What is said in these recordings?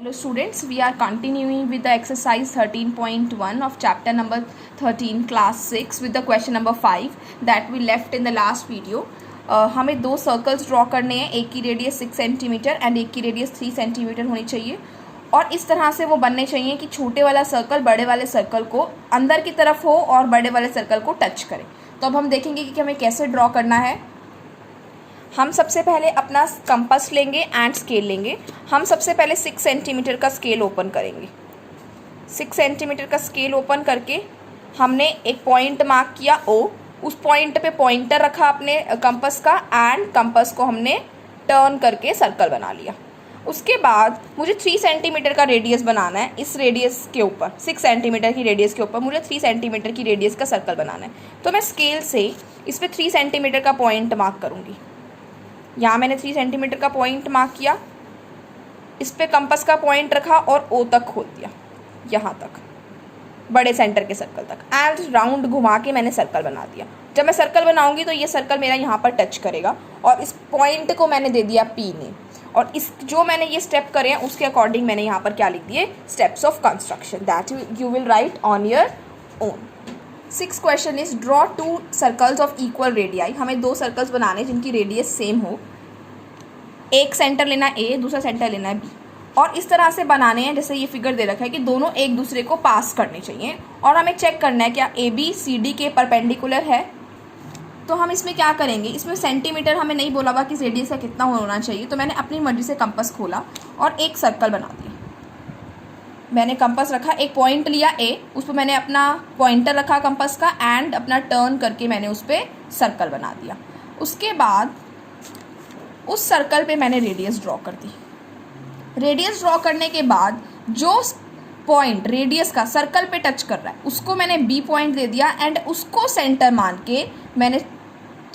Hello students, we are continuing with the exercise 13.1 of chapter number 13 class 6 with the question number 5 that we left in the last video. हमें दो circles draw करने हैं, एक की radius 6 centimetre and एक की radius 3 centimetre होनी चाहिए और इस तरह से वो बनने चाहिए कि छोटे वाला सर्कल बड़े वाले सर्कल को अंदर की तरफ हो और बड़े वाले सर्कल को टच करे। तो अब हम देखेंगे कि हमें कैसे ड्रॉ करना है। हम सबसे पहले अपना कंपास लेंगे एंड स्केल लेंगे। हम सबसे पहले 6 सेंटीमीटर का स्केल ओपन करेंगे। 6 सेंटीमीटर का स्केल ओपन करके हमने एक पॉइंट मार्क किया O। उस पॉइंट पे पॉइंटर रखा अपने कंपास का एंड कंपास को हमने टर्न करके सर्कल बना लिया। उसके बाद मुझे 3 सेंटीमीटर का रेडियस बनाना है। इस रेडियस के ऊपर 6 सेंटीमीटर की रेडियस के ऊपर मुझे 3 सेंटीमीटर की रेडियस का सर्कल बनाना है। तो मैं स्केल से इस पर 3 सेंटीमीटर का पॉइंट मार्क करूँगी। यहाँ मैंने 3 सेंटीमीटर का पॉइंट मार्क किया, इस पे कंपास का पॉइंट रखा और O तक खोल दिया, यहाँ तक बड़े सेंटर के सर्कल तक एंड राउंड घुमा के मैंने सर्कल बना दिया। जब मैं सर्कल बनाऊंगी तो ये सर्कल मेरा यहाँ पर टच करेगा और इस पॉइंट को मैंने दे दिया P ने। और इस जो मैंने ये स्टेप करे हैं उसके अकॉर्डिंग मैंने यहाँ पर क्या लिख दिए, steps of construction that you will write on your own. 6 question is draw 2 circles of equal radii. हमें 2 सर्कल्स बनाने जिनकी रेडियस सेम हो। एक सेंटर लेना है A, दूसरा सेंटर लेना है B और इस तरह से बनाने हैं जैसे ये फिगर दे रखा है कि दोनों एक दूसरे को पास करने चाहिए और हमें चेक करना है क्या AB CD के परपेंडिकुलर है। तो हम इसमें क्या करेंगे, इसमें सेंटीमीटर हमें नहीं बोला हुआ कि रेडियस का कितना होना चाहिए। तो मैंने अपनी मर्जी से कंपास खोला और एक सर्कल बना दिया। मैंने कंपास रखा, एक पॉइंट लिया A, उस पर मैंने अपना पॉइंटर रखा कंपास का एंड अपना टर्न करके मैंने उस पर सर्कल बना दिया। उसके बाद उस सर्कल पे मैंने रेडियस ड्रॉ कर दी। रेडियस ड्रॉ करने के बाद जो पॉइंट रेडियस का सर्कल पे टच कर रहा है उसको मैंने B पॉइंट दे दिया एंड उसको सेंटर मान के मैंने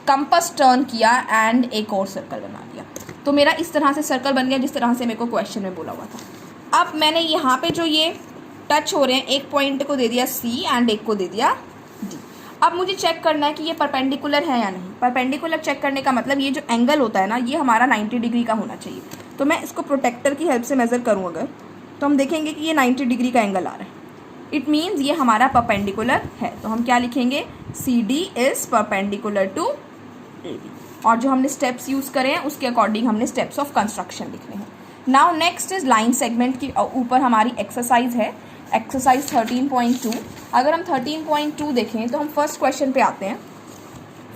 कंपास टर्न किया एंड एक और सर्कल बना दिया। तो मेरा इस तरह से सर्कल बन गया जिस तरह से मेरे को क्वेश्चन में बोला हुआ था। अब मैंने यहाँ पे जो ये टच हो रहे हैं एक पॉइंट को दे दिया C एंड एक को दे दिया D। अब मुझे चेक करना है कि ये परपेंडिकुलर है या नहीं। परपेंडिकुलर चेक करने का मतलब ये जो एंगल होता है ना, ये हमारा 90 डिग्री का होना चाहिए। तो मैं इसको प्रोटेक्टर की हेल्प से मेज़र करूँ अगर, तो हम देखेंगे कि ये 90 डिग्री का एंगल आ रहा है। इट मीन्स ये हमारा परपेंडिकुलर है। तो हम क्या लिखेंगे, CD is perpendicular to AB। और जो हमने स्टेप्स यूज़ करे हैं उसके अकॉर्डिंग हमने स्टेप्स ऑफ कंस्ट्रक्शन लिखने हैं। Now next is line segment की ऊपर हमारी एक्सरसाइज है, एक्सरसाइज 13.2। अगर हम 13.2 देखें तो हम फर्स्ट क्वेश्चन पे आते हैं।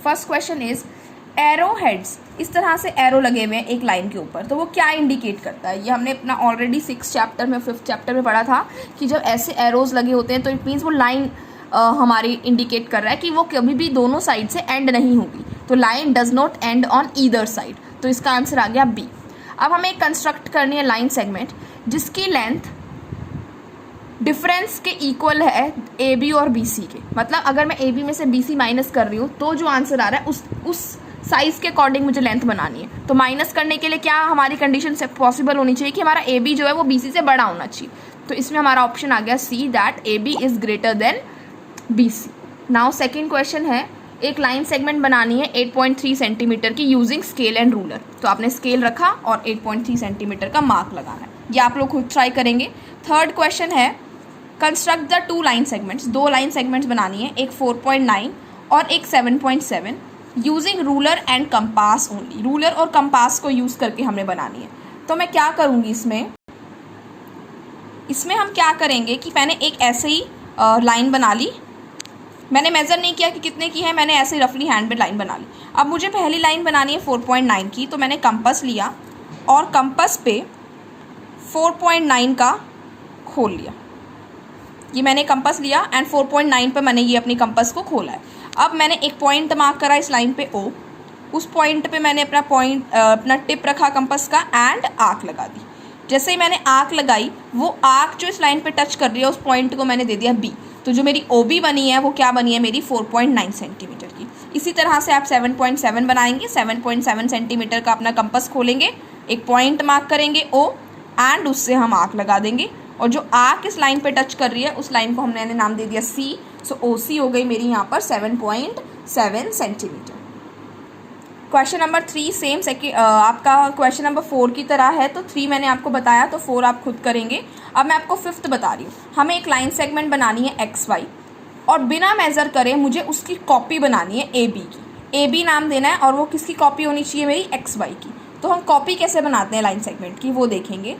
First question is arrow heads. इस तरह से एरो लगे हुए हैं एक लाइन के ऊपर, तो वो क्या इंडिकेट करता है। ये हमने अपना ऑलरेडी 6 चैप्टर में 5th चैप्टर में पढ़ा था कि जब ऐसे एरोज लगे होते हैं तो इट मीन्स वो लाइन हमारी इंडिकेट कर रहा है कि वो कभी भी दोनों साइड से एंड नहीं होगी। तो line does not and on either side. तो इसका आंसर आ गया B। अब हमें कंस्ट्रक्ट करनी है लाइन सेगमेंट जिसकी लेंथ डिफरेंस के इक्वल है AB और BC के। मतलब अगर मैं AB में से BC माइनस कर रही हूँ तो जो आंसर आ रहा है उस साइज़ के अकॉर्डिंग मुझे लेंथ बनानी है। तो माइनस करने के लिए क्या हमारी कंडीशन से पॉसिबल होनी चाहिए कि हमारा AB जो है वो BC से बड़ा होना चाहिए। तो इसमें हमारा ऑप्शन आ गया C that AB is greater than BC। Now second question है, एक लाइन सेगमेंट बनानी है 8.3 सेंटीमीटर की यूजिंग स्केल एंड रूलर। तो आपने स्केल रखा और 8.3 सेंटीमीटर का मार्क लगाना है। ये आप लोग खुद ट्राई करेंगे। थर्ड क्वेश्चन है, construct the 2 line segments. 2 line segments बनानी है, एक 4.9 और एक 7.7 using ruler and compass only. Ruler और कंपास को यूज़ करके हमने बनानी है। तो मैं क्या करूँगी इसमें हम क्या करेंगे कि मैंने एक ऐसे ही लाइन बना ली। मैंने मेज़र नहीं किया कि कितने की है, मैंने ऐसे रफली हैंड में लाइन बना ली। अब मुझे पहली लाइन बनानी है 4.9 की, तो मैंने कंपास लिया और कंपास पे 4.9 का खोल लिया। ये मैंने कंपास लिया एंड 4.9 पे मैंने ये अपनी कंपास को खोला है। अब मैंने एक पॉइंट मार्क करा इस लाइन पे O। उस पॉइंट पे मैंने अपना टिप रखा कंपास का एंड आर्क लगा दी। जैसे ही मैंने आर्क लगाई वो आर्क जो इस लाइन पे टच कर रही है उस पॉइंट को मैंने दे दिया B। तो जो मेरी OB बनी है वो क्या बनी है, मेरी 4.9 सेंटीमीटर की। इसी तरह से आप 7.7 बनाएंगे। 7.7 सेंटीमीटर का अपना कंपास खोलेंगे, एक पॉइंट मार्क करेंगे O एंड उससे हम आर्क लगा देंगे और जो आर्क इस लाइन पे टच कर रही है उस लाइन को हमने नाम दे दिया C। सो OC हो गई मेरी यहाँ पर 7.7 सेंटीमीटर। क्वेश्चन नंबर 3 सेम आपका क्वेश्चन नंबर 4 की तरह है, तो 3 मैंने आपको बताया, तो 4 आप खुद करेंगे। अब मैं आपको 5th बता रही हूँ। हमें एक लाइन सेगमेंट बनानी है XY और बिना मेज़र करे मुझे उसकी कॉपी बनानी है AB की। AB नाम देना है और वो किसकी कॉपी होनी चाहिए? मेरी XY की। तो हम कॉपी कैसे बनाते हैं लाइन सेगमेंट की वो देखेंगे।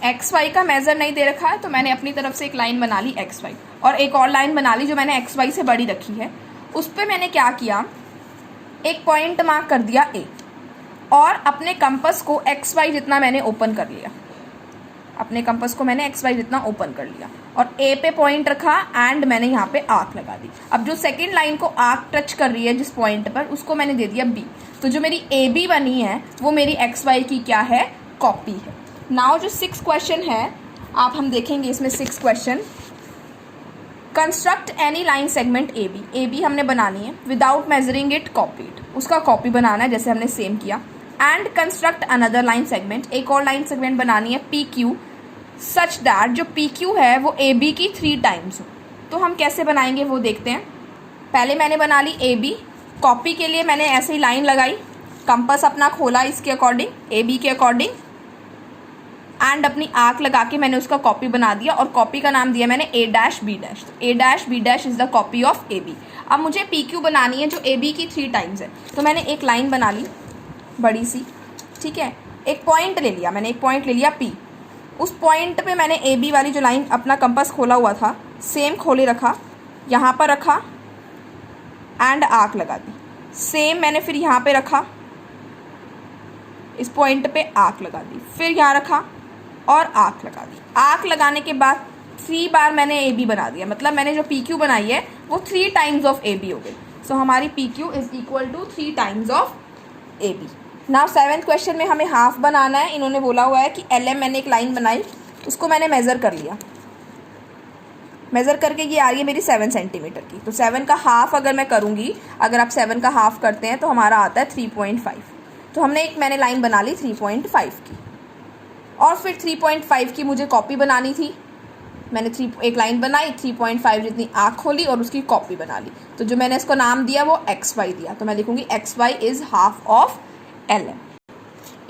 XY का मेज़र नहीं दे रखा है तो मैंने अपनी तरफ से एक लाइन बना ली XY और एक और लाइन बना ली जो मैंने XY से बड़ी रखी है। उस पर मैंने क्या किया, एक पॉइंट मार्क कर दिया A और अपने कंपास को XY जितना मैंने ओपन कर लिया। अपने कंपास को मैंने XY जितना ओपन कर लिया और A पे पॉइंट रखा एंड मैंने यहाँ पे आर्क लगा दी। अब जो सेकंड लाइन को आर्क टच कर रही है जिस पॉइंट पर, उसको मैंने दे दिया B। तो जो मेरी AB बनी है वो मेरी XY की क्या है? कॉपी है। नाउ जो 6 क्वेश्चन है आप हम देखेंगे इसमें 6 question. Construct any line segment AB हमने बनानी है without measuring it, copy it, उसका कॉपी बनाना है जैसे हमने सेम किया। And construct another line segment, एक और लाइन सेगमेंट बनानी है PQ सच दैट जो PQ है वो AB की 3 टाइम्स हो। तो हम कैसे बनाएंगे वो देखते हैं। पहले मैंने बना ली AB, कॉपी के लिए मैंने ऐसे ही लाइन लगाई, कंपास अपना खोला इसके अकॉर्डिंग, AB के अकॉर्डिंग, एंड अपनी आर्क लगा के मैंने उसका कॉपी बना दिया और कॉपी का नाम दिया मैंने A-B'। तो A-B' is the copy of AB। अब मुझे PQ बनानी है जो AB की 3 टाइम्स है, तो मैंने एक लाइन बना ली बड़ी सी, ठीक है। एक पॉइंट ले लिया मैंने, एक पॉइंट ले लिया P। उस पॉइंट पे मैंने AB वाली जो लाइन अपना कंपास खोला हुआ था सेम खोले रखा, यहाँ पर रखा एंड आर्क लगा दी। सेम मैंने फिर यहाँ पे रखा, इस पॉइंट पे आर्क लगा दी, फिर यहाँ रखा और आर्क लगा दी। आर्क लगाने के बाद 3 बार मैंने AB बना दिया, मतलब मैंने जो PQ बनाई है वो 3 टाइम्स ऑफ AB हो गई। सो हमारी PQ is equal to 3 times of AB। Now 7th question में हमें हाफ बनाना है। इन्होंने बोला हुआ है कि LM मैंने एक लाइन बनाई, उसको मैंने मेज़र कर लिया, मेज़र करके ये आ रही है मेरी 7 सेंटीमीटर की। तो 7 का हाफ अगर मैं करूँगी, अगर आप 7 का हाफ करते हैं तो हमारा आता है 3.5। तो हमने एक मैंने लाइन बना ली 3.5 की और फिर 3.5 की मुझे कॉपी बनानी थी। मैंने एक लाइन बनाई, 3.5 जितनी आँख खोली और उसकी कॉपी बना ली। तो जो मैंने इसको नाम दिया वो XY दिया, तो मैं लिखूँगी XY is half of LM।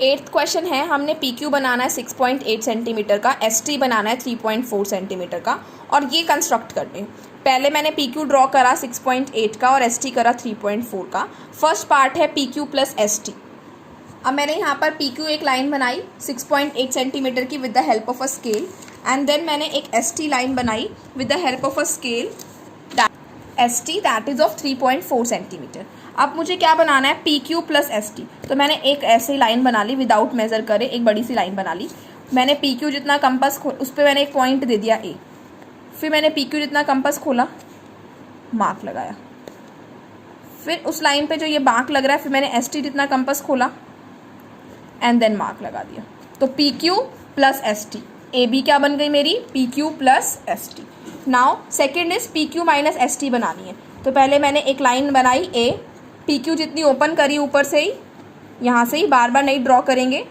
8th question है, हमने PQ बनाना है 6.8 सेंटीमीटर का, ST बनाना है 3.4 सेंटीमीटर का और ये कंस्ट्रक्ट करते हैं। पहले मैंने PQ ड्रॉ करा 6.8 का और ST करा 3.4 का। फर्स्ट पार्ट है PQ प्लस ST। अब मैंने यहाँ पर PQ एक लाइन बनाई 6.8 सेंटीमीटर की with the help of a scale and then मैंने एक ST लाइन बनाई with the help of a scale ST that is of 3.4 centimetre. अब मुझे क्या बनाना है? PQ plus ST। तो मैंने एक ऐसी लाइन बना ली विदाउट मेज़र करे, एक बड़ी सी लाइन बना ली। मैंने PQ जितना कंपास उस पर मैंने एक पॉइंट दे दिया A, फिर मैंने PQ जितना कंपास खोला, मार्क लगाया, फिर उस लाइन पे जो ये मार्क लग रहा है फिर मैंने ST जितना कंपास खोला एंड देन मार्क लगा दिया। तो PQ प्लस ST, AB क्या बन गई मेरी? PQ plus ST। Now second is PQ minus ST बनानी है। तो पहले मैंने एक लाइन बनाई A, PQ जितनी ओपन करी ऊपर से ही, यहाँ से ही बार बार नहीं ड्रॉ करेंगे,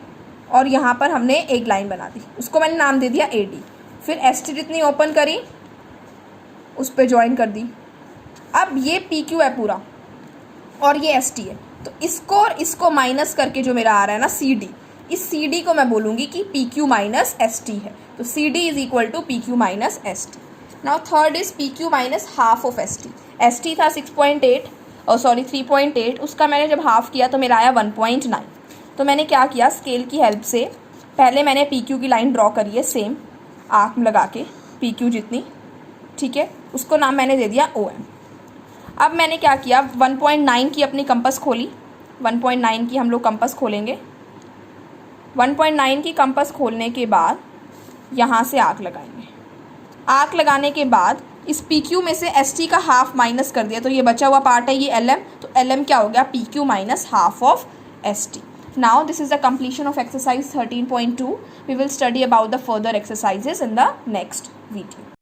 और यहाँ पर हमने एक लाइन बना दी, उसको मैंने नाम दे दिया AD। फिर ST जितनी ओपन करी उस पर ज्वाइन कर दी। अब ये PQ है पूरा और ये ST है, तो इसको और इसको माइनस करके जो मेरा आ रहा है ना CD, इस CD को मैं बोलूँगी कि PQ माइनस ST है। तो CD is equal to PQ minus ST। Now third is PQ minus half of ST। ST था 3.8, उसका मैंने जब हाफ किया तो मेरा आया 1.9। तो मैंने क्या किया, स्केल की हेल्प से पहले मैंने PQ की लाइन ड्रॉ करी है सेम आर्क लगा के PQ जितनी, ठीक है, उसको नाम मैंने दे दिया OM। अब मैंने क्या किया, 1.9 की अपनी कंपास खोली, 1.9 की हम लोग कंपास खोलेंगे। 1.9 की कंपास खोलने के बाद यहाँ से आर्क लगाएंगे। आर्क लगाने के बाद इस PQ में से ST का हाफ माइनस कर दिया, तो ये बचा हुआ पार्ट है ये LM, तो LM क्या हो गया? PQ minus half of ST। Now this is the completion of exercise 13.2. We will study about the further exercises in the next video.